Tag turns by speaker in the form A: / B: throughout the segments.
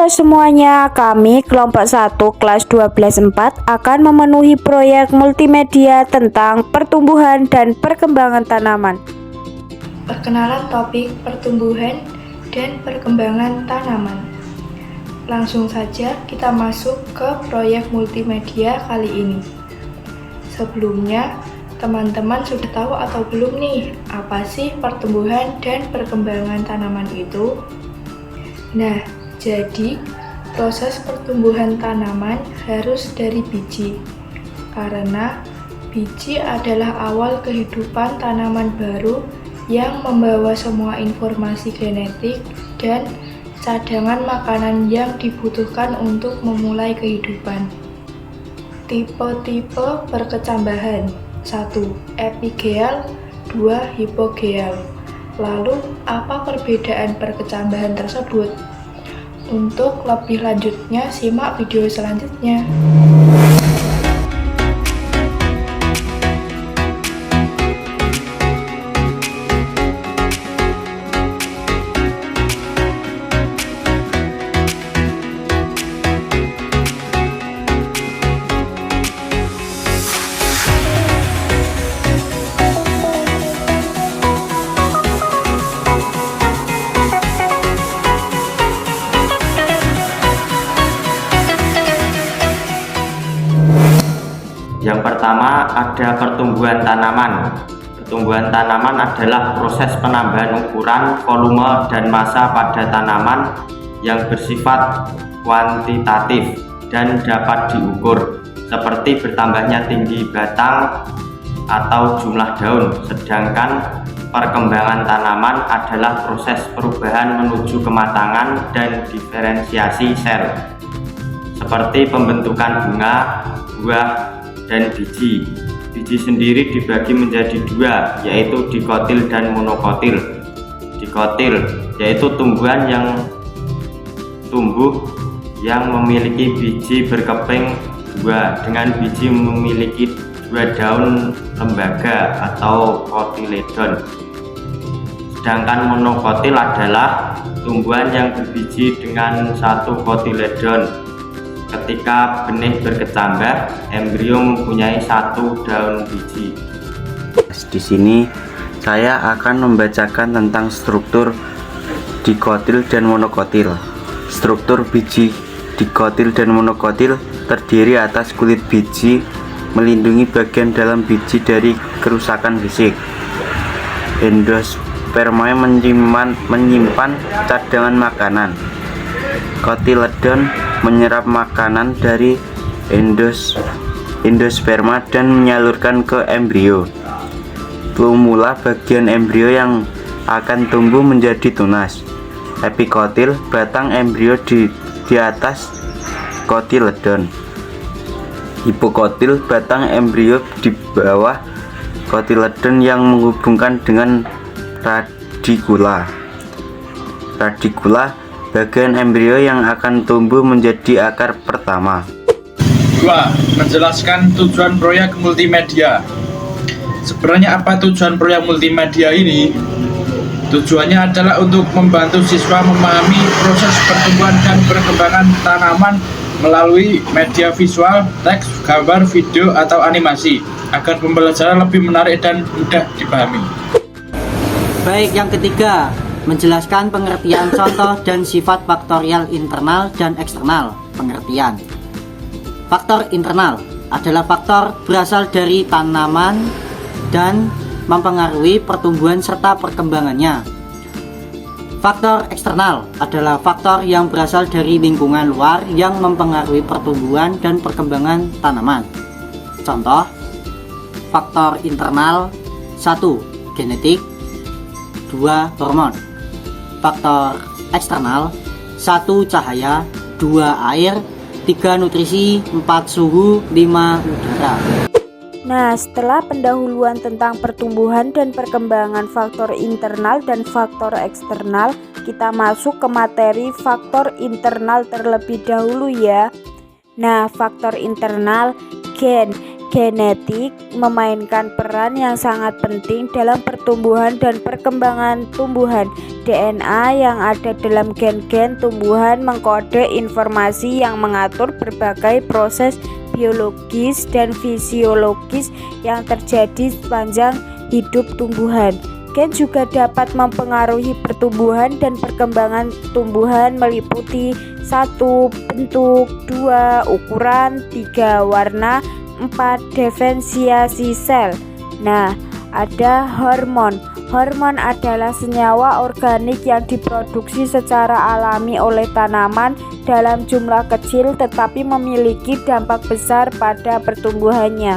A: Halo semuanya, kami kelompok 1 kelas 12/4 akan memenuhi proyek multimedia tentang pertumbuhan dan perkembangan tanaman.
B: Perkenalan topik pertumbuhan dan perkembangan tanaman. Langsung saja kita masuk ke proyek multimedia kali ini. Sebelumnya, teman-teman sudah tahu atau belum nih, apa sih pertumbuhan dan perkembangan tanaman itu? Nah, jadi proses pertumbuhan tanaman harus dari biji, karena biji adalah awal kehidupan tanaman baru yang membawa semua informasi genetik dan cadangan makanan yang dibutuhkan untuk memulai kehidupan. Tipe-tipe berkecambahan: 1. Epigeal, 2. Hipogeal. Lalu, apa perbedaan perkecambahan tersebut? Untuk lebih lanjutnya, simak video selanjutnya.
C: Yang pertama ada pertumbuhan tanaman. Pertumbuhan tanaman adalah proses penambahan ukuran, volume, dan massa pada tanaman yang bersifat kuantitatif dan dapat diukur, seperti bertambahnya tinggi batang atau jumlah daun. Sedangkan perkembangan tanaman adalah proses perubahan menuju kematangan dan diferensiasi sel, seperti pembentukan bunga, buah, dan biji. Biji sendiri dibagi menjadi dua, yaitu dikotil dan monokotil. Dikotil yaitu tumbuh yang memiliki biji berkeping dua dengan biji memiliki dua daun lembaga atau kotiledon. Sedangkan monokotil adalah tumbuhan yang berbiji dengan satu kotiledon. Ketika benih berkecambah, embrio mempunyai satu daun biji.
D: Di sini saya akan membacakan tentang struktur dikotil dan monokotil. Struktur biji dikotil dan monokotil terdiri atas kulit biji melindungi bagian dalam biji dari kerusakan fisik. Endosperma menyimpan cadangan makanan. Kotiledon menyerap makanan dari endosperma dan menyalurkan ke embrio. Plumula bagian embrio yang akan tumbuh menjadi tunas. Epikotil batang embrio di atas kotiledon. Hipokotil batang embrio di bawah kotiledon yang menghubungkan dengan radikula. Radikula bagian embrio yang akan tumbuh menjadi akar pertama.
E: 2. Menjelaskan tujuan proyek multimedia. Sebenarnya apa tujuan proyek multimedia ini? Tujuannya adalah untuk membantu siswa memahami proses pertumbuhan dan perkembangan tanaman melalui media visual, teks, gambar, video, atau animasi agar pembelajaran lebih menarik dan mudah dipahami.
F: Baik, yang ketiga, menjelaskan pengertian contoh dan sifat faktorial internal dan eksternal. Pengertian faktor internal adalah faktor berasal dari tanaman dan mempengaruhi pertumbuhan serta perkembangannya. Faktor eksternal adalah faktor yang berasal dari lingkungan luar yang mempengaruhi pertumbuhan dan perkembangan tanaman. Contoh faktor internal: 1. Genetik, 2. Hormon. Faktor eksternal: 1. Cahaya, 2. Air, 3. Nutrisi, 4. Suhu, 5. Udara.
A: Nah, setelah pendahuluan tentang pertumbuhan dan perkembangan faktor internal dan faktor eksternal, kita masuk ke materi faktor internal terlebih dahulu ya. Nah, faktor internal gen. Genetik memainkan peran yang sangat penting dalam pertumbuhan dan perkembangan tumbuhan. DNA yang ada dalam gen-gen tumbuhan mengkode informasi yang mengatur berbagai proses biologis dan fisiologis yang terjadi sepanjang hidup tumbuhan. Gen juga dapat mempengaruhi pertumbuhan dan perkembangan tumbuhan meliputi 1. Bentuk, 2. Ukuran, 3. Warna, 4. Diferensiasi sel. Nah, ada hormon. Hormon adalah senyawa organik yang diproduksi secara alami oleh tanaman dalam jumlah kecil tetapi memiliki dampak besar pada pertumbuhannya.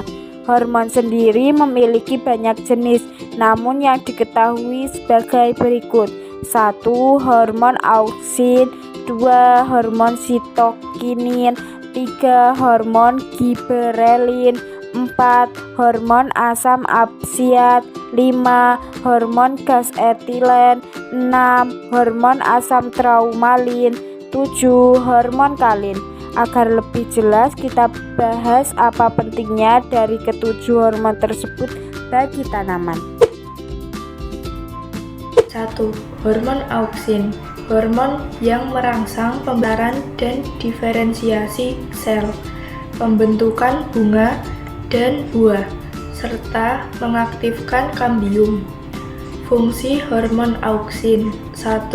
A: Hormon sendiri memiliki banyak jenis, namun yang diketahui sebagai berikut. 1. Hormon auksin, 2. Hormon sitokinin, 3. Hormon giberelin, 4. Hormon asam absiat, 5. Hormon gas etilen, 6. Hormon asam traumalin, 7. Hormon kalin. Agar lebih jelas kita bahas apa pentingnya dari ketujuh hormon tersebut bagi tanaman.
B: 1. Hormon auksin, hormon yang merangsang pembaran dan diferensiasi sel, pembentukan bunga dan buah, serta mengaktifkan kambium. Fungsi hormon auksin: 1.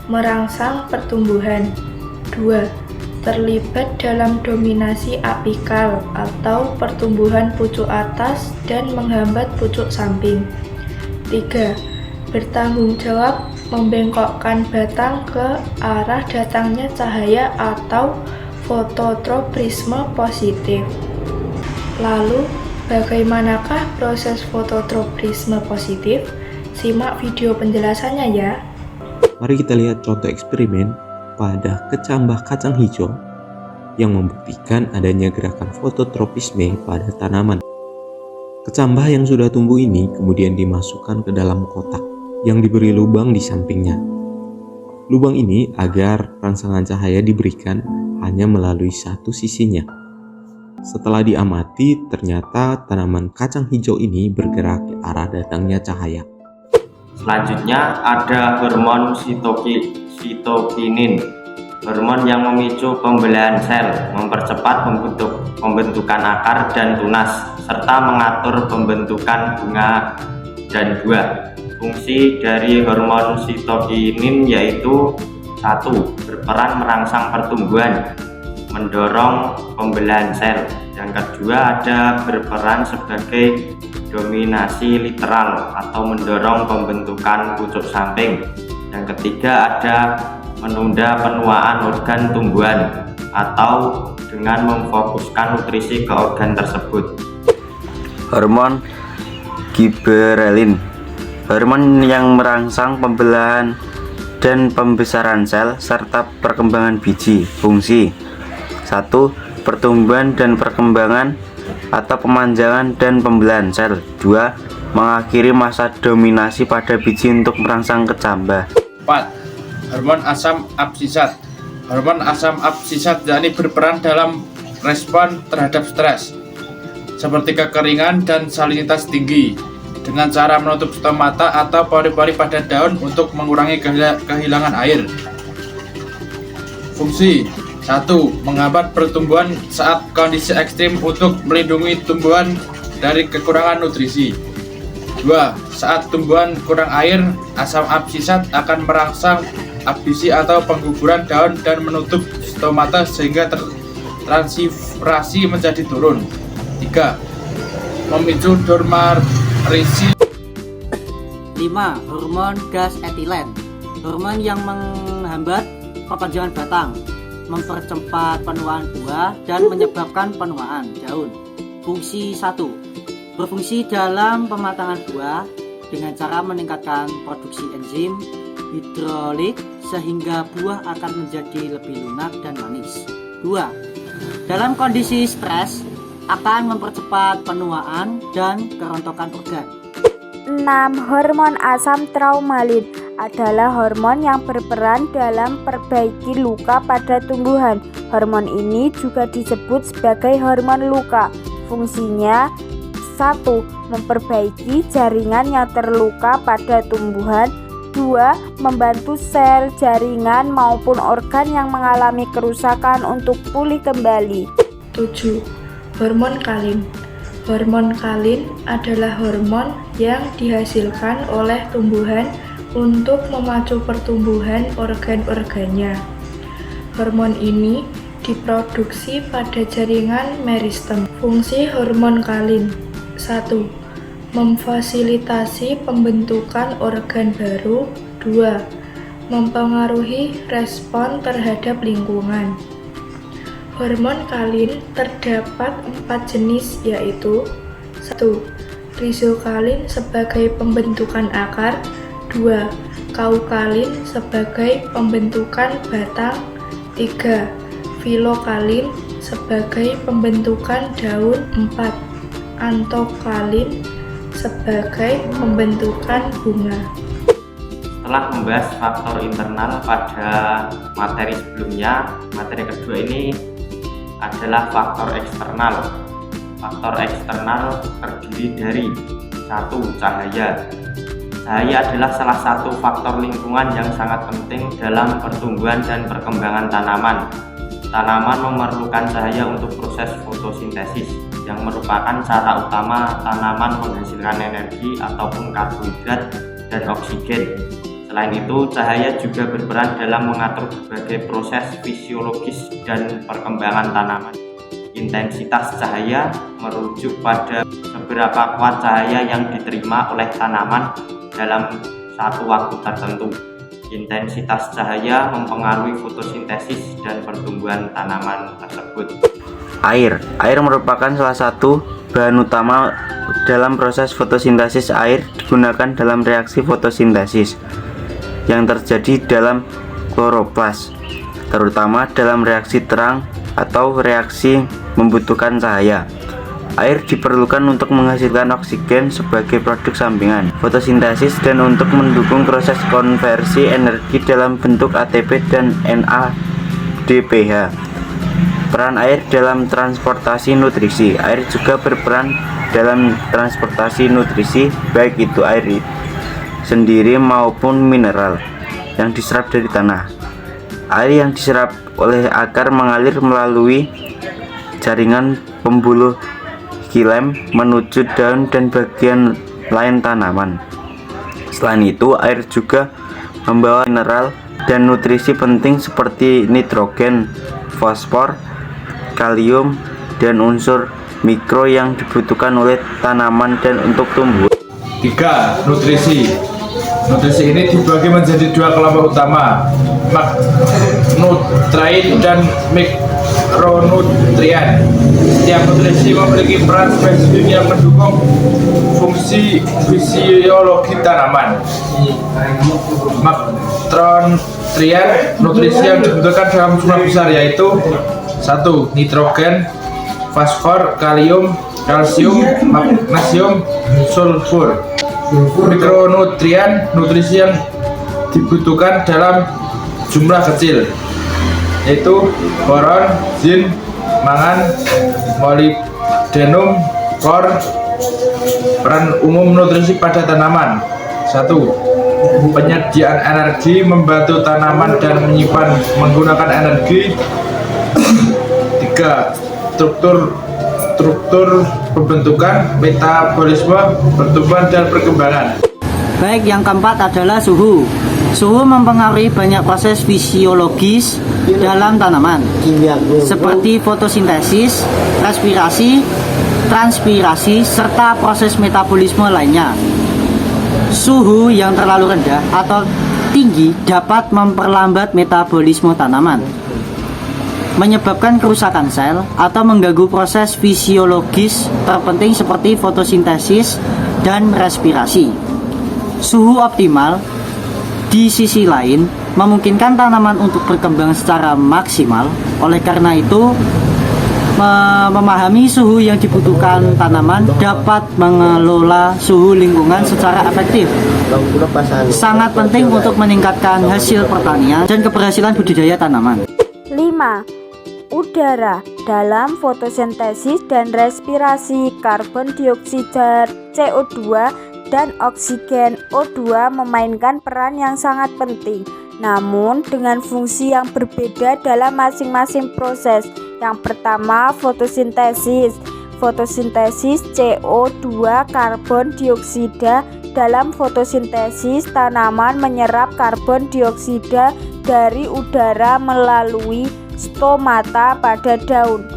B: Merangsang pertumbuhan. 2. Terlibat dalam dominasi apikal atau pertumbuhan pucuk atas dan menghambat pucuk samping. 3. Bertanggung jawab membengkokkan batang ke arah datangnya cahaya atau fototropisme positif. Lalu, bagaimanakah proses fototropisme positif? Simak video penjelasannya ya.
G: Mari kita lihat contoh eksperimen pada kecambah kacang hijau yang membuktikan adanya gerakan fototropisme pada tanaman. Kecambah yang sudah tumbuh ini kemudian dimasukkan ke dalam kotak yang diberi lubang di sampingnya. Lubang ini agar rangsangan cahaya diberikan hanya melalui satu sisinya. Setelah diamati, ternyata tanaman kacang hijau ini bergerak ke arah datangnya cahaya.
C: Selanjutnya ada hormon sitokinin, hormon yang memicu pembelahan sel, mempercepat pembentukan akar dan tunas, serta mengatur pembentukan bunga dan buah. Fungsi dari hormon sitokinin yaitu 1. Berperan merangsang pertumbuhan, mendorong pembelahan sel. Yang kedua ada berperan sebagai dominasi literal atau mendorong pembentukan pucuk samping. Yang ketiga ada menunda penuaan organ tumbuhan atau dengan memfokuskan nutrisi ke organ tersebut.
D: Hormon giberelin, hormon yang merangsang pembelahan dan pembesaran sel serta perkembangan biji. Fungsi: 1. Pertumbuhan dan perkembangan atau pemanjangan dan pembelahan sel. 2. Mengakhiri masa dominasi pada biji untuk merangsang kecambah.
E: 4. Hormon asam absisat. Hormon asam absisat yakni berperan dalam respon terhadap stres seperti kekeringan dan salinitas tinggi dengan cara menutup stomata atau pori-pori pada daun untuk mengurangi kehilangan air. Fungsi: 1. Menghambat pertumbuhan saat kondisi ekstrim untuk melindungi tumbuhan dari kekurangan nutrisi. 2. Saat tumbuhan kurang air, asam absisat akan merangsang absisi atau pengguguran daun dan menutup stomata sehingga transpirasi menjadi turun. 3. Memicu dormarisi.
F: 5. Hormon gas etilen, hormon yang menghambat perpanjangan batang, mempercepat penuaan buah dan menyebabkan penuaan daun. Fungsi: 1. Berfungsi dalam pematangan buah dengan cara meningkatkan produksi enzim hidrolik sehingga buah akan menjadi lebih lunak dan manis. 2. Dalam kondisi stres akan mempercepat penuaan dan kerontokan organ.
A: 6. Hormon asam traumalin adalah hormon yang berperan dalam perbaiki luka pada tumbuhan. Hormon ini juga disebut sebagai hormon luka. Fungsinya 1. Memperbaiki jaringan yang terluka pada tumbuhan. 2. Membantu sel, jaringan maupun organ yang mengalami kerusakan untuk pulih kembali.
B: 7. Hormon kalin. Hormon kalin adalah hormon yang dihasilkan oleh tumbuhan untuk memacu pertumbuhan organ-organnya. Hormon ini diproduksi pada jaringan meristem. Fungsi hormon kalin: 1. Memfasilitasi pembentukan organ baru. 2. Mempengaruhi respon terhadap lingkungan. Hormon kalin terdapat 4 jenis, yaitu 1. Rizokalin sebagai pembentukan akar. 2. Kaukalin sebagai pembentukan batang. 3. Filokalin sebagai pembentukan daun. 4. Antokalin sebagai pembentukan bunga.
C: Setelah membahas faktor internal pada materi sebelumnya, materi kedua ini adalah faktor eksternal. Faktor eksternal terdiri dari 1. Cahaya. Cahaya adalah salah satu faktor lingkungan yang sangat penting dalam pertumbuhan dan perkembangan tanaman. Tanaman memerlukan cahaya untuk proses fotosintesis, yang merupakan cara utama tanaman menghasilkan energi ataupun karbohidrat dan oksigen. Selain itu, cahaya juga berperan dalam mengatur berbagai proses fisiologis dan perkembangan tanaman. Intensitas cahaya merujuk pada seberapa kuat cahaya yang diterima oleh tanaman dalam satu waktu tertentu. Intensitas cahaya mempengaruhi fotosintesis dan pertumbuhan tanaman tersebut.
D: Air merupakan salah satu bahan utama dalam proses fotosintesis. Air digunakan dalam reaksi fotosintesis yang terjadi dalam kloroplas, terutama dalam reaksi terang atau reaksi membutuhkan cahaya. Air diperlukan untuk menghasilkan oksigen sebagai produk sampingan fotosintesis dan untuk mendukung proses konversi energi dalam bentuk ATP dan NADPH. Peran air dalam transportasi nutrisi. Air juga berperan dalam transportasi nutrisi, baik itu air sendiri maupun mineral yang diserap dari tanah. Air yang diserap oleh akar mengalir melalui jaringan pembuluh xilem menuju daun dan bagian lain tanaman. Selain itu, air juga membawa mineral dan nutrisi penting seperti nitrogen, fosfor, kalium, dan unsur mikro yang dibutuhkan oleh tanaman dan untuk tumbuh.
E: 3. Nutrisi. Nutrisi ini dibagi menjadi 2 kelompok utama, makronutrien dan mikronutrien. Setiap nutrisi memiliki peran spesifik yang mendukung fungsi fisiologi tanaman. Makronutrien, nutrisi yang dibutuhkan dalam jumlah besar, yaitu 1. Nitrogen, fosfor, kalium, kalsium, magnesium, sulfur. Mikronutrien, nutrisi yang dibutuhkan dalam jumlah kecil, yaitu boron, zink, mangan, molybdenum, klor. Peran umum nutrisi pada tanaman: 1. Penyediaan energi, membantu tanaman dan menyimpan menggunakan energi. 3. Struktur pembentukan, metabolisme, pertumbuhan dan perkembangan.
F: Baik, yang keempat adalah suhu. Suhu mempengaruhi banyak proses fisiologis dalam tanaman, seperti fotosintesis, respirasi, transpirasi, serta proses metabolisme lainnya. Suhu yang terlalu rendah atau tinggi dapat memperlambat metabolisme tanaman, menyebabkan kerusakan sel atau mengganggu proses fisiologis terpenting seperti fotosintesis dan respirasi. Suhu optimal di sisi lain memungkinkan tanaman untuk berkembang secara maksimal. Oleh karena itu, memahami suhu yang dibutuhkan tanaman dapat mengelola suhu lingkungan secara efektif. Sangat penting untuk meningkatkan hasil pertanian dan keberhasilan budidaya tanaman.
A: 5. udara dalam fotosintesis dan respirasi. Karbon dioksida CO2 dan oksigen O2 memainkan peran yang sangat penting, namun dengan fungsi yang berbeda dalam masing-masing proses. Yang pertama, fotosintesis. Fotosintesis CO2 karbon dioksida. Dalam fotosintesis, tanaman menyerap karbon dioksida dari udara melalui stomata pada daun.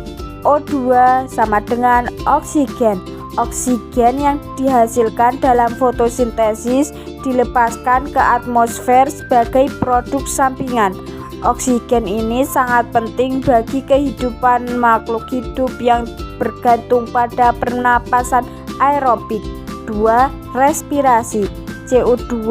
A: O2 sama dengan oksigen. Oksigen yang dihasilkan dalam fotosintesis dilepaskan ke atmosfer sebagai produk sampingan. Oksigen ini sangat penting bagi kehidupan makhluk hidup yang bergantung pada pernapasan aerobik. 2. Respirasi. CO2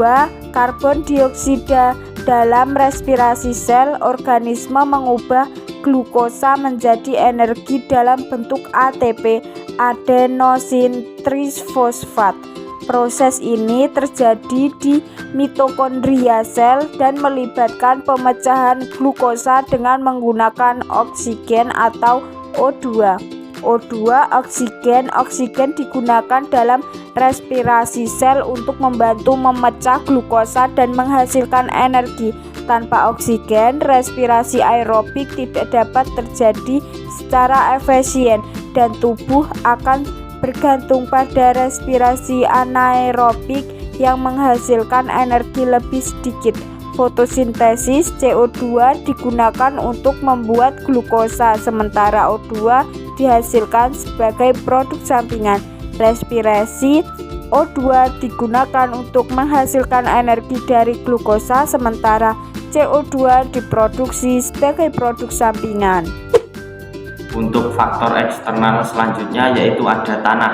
A: karbon dioksida dalam respirasi sel organisme mengubah glukosa menjadi energi dalam bentuk ATP, adenosin trisfosfat. Proses ini terjadi di mitokondria sel dan melibatkan pemecahan glukosa dengan menggunakan oksigen atau O2. O2 oksigen digunakan dalam respirasi sel untuk membantu memecah glukosa dan menghasilkan energi. Tanpa oksigen, respirasi aerobik tidak dapat terjadi secara efisien dan tubuh akan bergantung pada respirasi anaerobik yang menghasilkan energi lebih sedikit. Fotosintesis CO2 digunakan untuk membuat glukosa, sementara O2 dihasilkan sebagai produk sampingan. Respirasi O2 digunakan untuk menghasilkan energi dari glukosa, sementara CO2 diproduksi sebagai produk sampingan.
C: Untuk faktor eksternal selanjutnya yaitu ada tanah.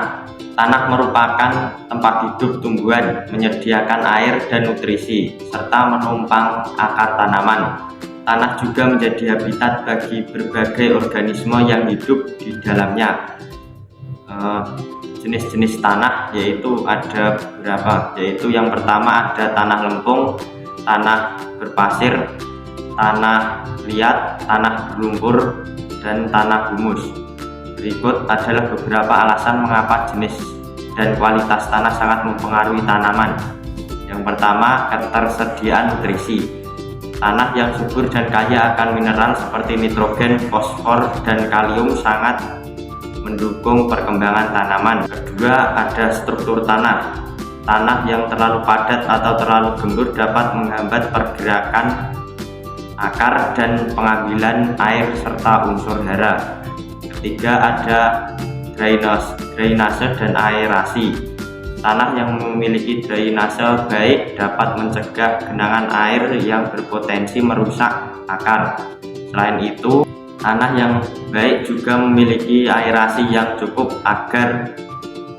C: Tanah merupakan tempat hidup tumbuhan, menyediakan air dan nutrisi, serta menumpang akar tanaman. Tanah juga menjadi habitat bagi berbagai organisme yang hidup di dalamnya. Jenis-jenis tanah yaitu ada beberapa, yaitu yang pertama ada tanah lempung, tanah berpasir, tanah liat, tanah berlumpur, dan tanah humus. Berikut adalah beberapa alasan mengapa jenis dan kualitas tanah sangat mempengaruhi tanaman. Yang pertama, ketersediaan nutrisi. Tanah yang subur dan kaya akan mineral seperti nitrogen, fosfor, dan kalium sangat mendukung perkembangan tanaman. Kedua, ada struktur tanah. Tanah yang terlalu padat atau terlalu gembur dapat menghambat pergerakan akar dan pengambilan air serta unsur hara. Ketiga, ada drainase dan aerasi. Tanah yang memiliki drainase baik dapat mencegah genangan air yang berpotensi merusak akar. Selain itu, tanah yang baik juga memiliki aerasi yang cukup agar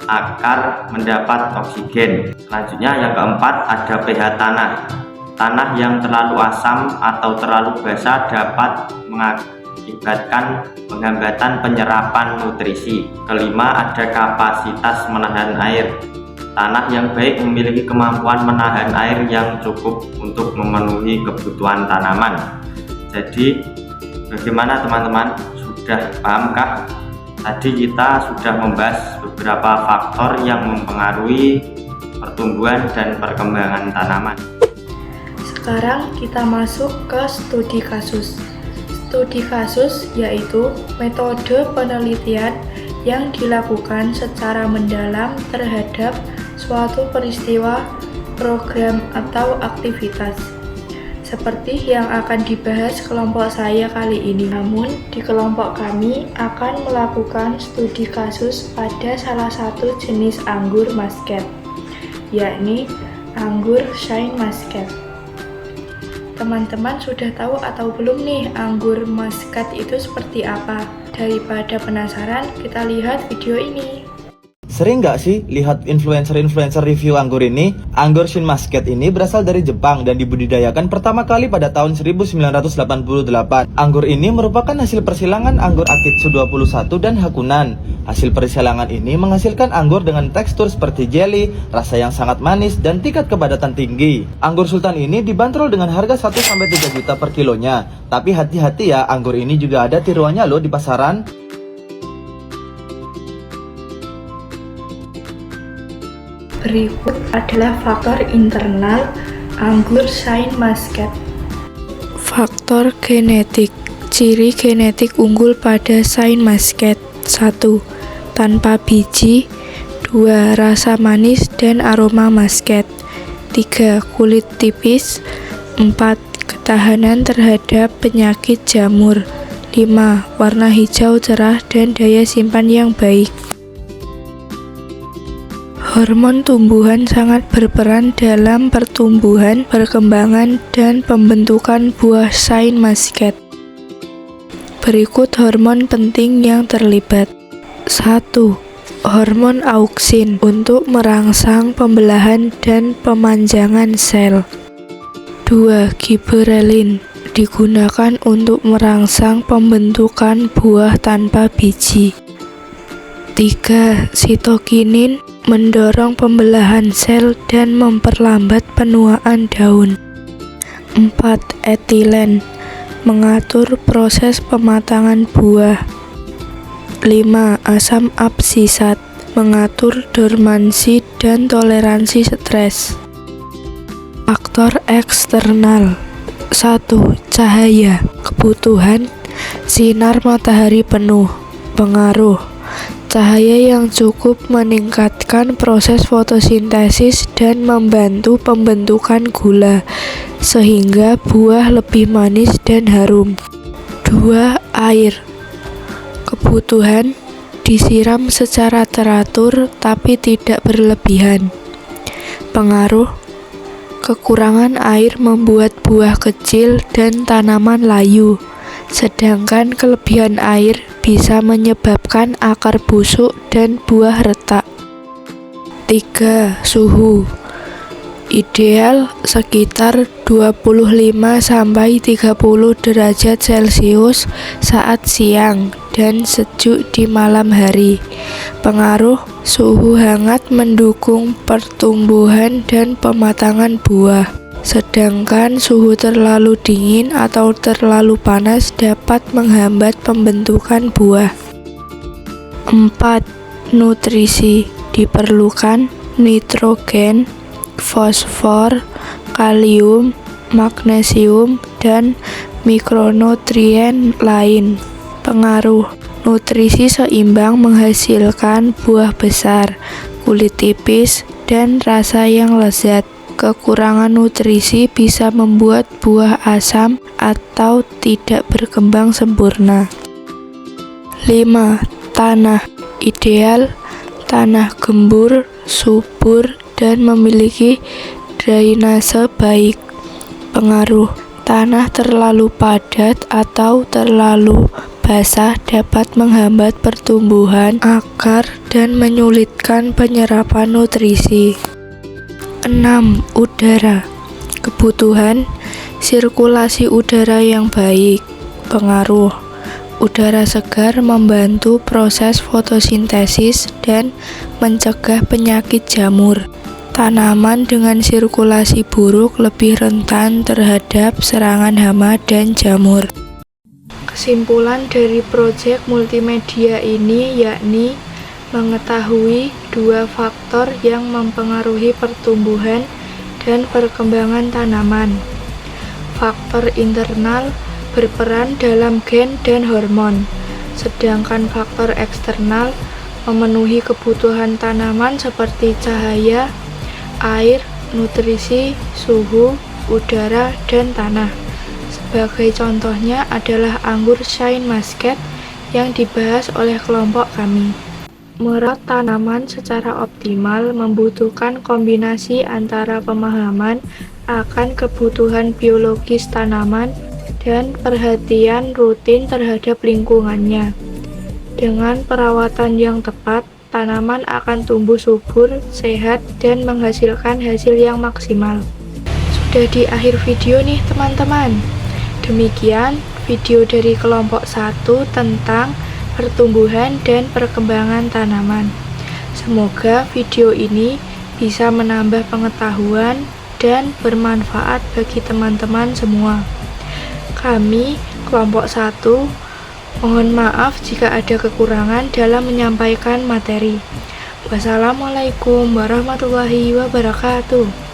C: akar mendapat oksigen. Selanjutnya yang keempat ada pH tanah. Tanah yang terlalu asam atau terlalu basah dapat mengakibatkan penghambatan penyerapan nutrisi. Kelima, ada kapasitas menahan air. Tanah yang baik memiliki kemampuan menahan air yang cukup untuk memenuhi kebutuhan tanaman. Jadi, bagaimana teman-teman? Sudah pahamkah? Tadi kita sudah membahas beberapa faktor yang mempengaruhi pertumbuhan dan perkembangan tanaman.
B: Sekarang kita masuk ke studi kasus. Studi kasus yaitu metode penelitian yang dilakukan secara mendalam terhadap suatu peristiwa, program, atau aktivitas. Seperti yang akan dibahas kelompok saya kali ini. Namun, di kelompok kami akan melakukan studi kasus pada salah satu jenis anggur muscat, yakni anggur Shine Muscat. Teman-teman sudah tahu atau belum nih anggur muscat itu seperti apa? Daripada penasaran, kita lihat video ini.
H: Sering nggak sih lihat influencer-influencer review anggur ini? Anggur Shin Muscat ini berasal dari Jepang dan dibudidayakan pertama kali pada tahun 1988. Anggur ini merupakan hasil persilangan anggur Akitsu 21 dan Hakunan. Hasil persilangan ini menghasilkan anggur dengan tekstur seperti jelly, rasa yang sangat manis, dan tingkat kepadatan tinggi. Anggur Sultan ini dibanderol dengan harga 1-3 juta per kilonya. Tapi hati-hati ya, anggur ini juga ada tiruannya loh di pasaran.
B: Berikut adalah faktor internal anggur Shin Muscat. Faktor genetik. Ciri genetik unggul pada Shin Muscat: 1. Tanpa biji. 2. Rasa manis dan aroma muscat. 3. Kulit tipis. 4. Ketahanan terhadap penyakit jamur. 5. Warna hijau cerah dan daya simpan yang baik. Hormon tumbuhan sangat berperan dalam pertumbuhan, perkembangan, dan pembentukan buah Shin Muscat. Berikut hormon penting yang terlibat. 1. Hormon auksin untuk merangsang pembelahan dan pemanjangan sel. 2. Giberellin digunakan untuk merangsang pembentukan buah tanpa biji. 3. Sitokinin mendorong pembelahan sel dan memperlambat penuaan daun. 4. Etilen mengatur proses pematangan buah. 5. Asam absisat mengatur dormansi dan toleransi stres. Faktor eksternal. 1. Cahaya, kebutuhan sinar matahari penuh. Pengaruh. Cahaya yang cukup meningkatkan proses fotosintesis dan membantu pembentukan gula, sehingga buah lebih manis dan harum. 2. Air. Kebutuhan disiram secara teratur tapi tidak berlebihan. Pengaruh. Kekurangan air membuat buah kecil dan tanaman layu, sedangkan kelebihan air bisa menyebabkan akar busuk dan buah retak. 3. Suhu. Ideal sekitar 25-30 derajat Celcius saat siang dan sejuk di malam hari. Pengaruh. Suhu hangat mendukung pertumbuhan dan pematangan buah, sedangkan suhu terlalu dingin atau terlalu panas dapat menghambat pembentukan buah. 4. Nutrisi. Diperlukan nitrogen, fosfor, kalium, magnesium, dan mikronutrien lain. Pengaruh. Nutrisi seimbang menghasilkan buah besar, kulit tipis, dan rasa yang lezat. Kekurangan nutrisi bisa membuat buah asam atau tidak berkembang sempurna. 5. Tanah. Ideal tanah gembur, subur, dan memiliki drainase baik. Pengaruh. Tanah terlalu padat atau terlalu basah dapat menghambat pertumbuhan akar dan menyulitkan penyerapan nutrisi. 6. Udara. Kebutuhan sirkulasi udara yang baik. Pengaruh. Udara segar membantu proses fotosintesis dan mencegah penyakit jamur. Tanaman dengan sirkulasi buruk lebih rentan terhadap serangan hama dan jamur. Kesimpulan dari proyek multimedia ini yakni mengetahui dua faktor yang mempengaruhi pertumbuhan dan perkembangan tanaman. Faktor internal berperan dalam gen dan hormon, sedangkan faktor eksternal memenuhi kebutuhan tanaman seperti cahaya, air, nutrisi, suhu, udara, dan tanah. Sebagai contohnya adalah anggur Shin Muscat yang dibahas oleh kelompok kami. Merawat tanaman secara optimal membutuhkan kombinasi antara pemahaman akan kebutuhan biologis tanaman dan perhatian rutin terhadap lingkungannya. Dengan perawatan yang tepat, tanaman akan tumbuh subur, sehat, dan menghasilkan hasil yang maksimal. Sudah di akhir video nih teman-teman. Demikian video dari kelompok 1 tentang pertumbuhan dan perkembangan tanaman. Semoga video ini bisa menambah pengetahuan dan bermanfaat bagi teman-teman semua. Kami, kelompok 1, mohon maaf jika ada kekurangan dalam menyampaikan materi. Wassalamualaikum warahmatullahi wabarakatuh.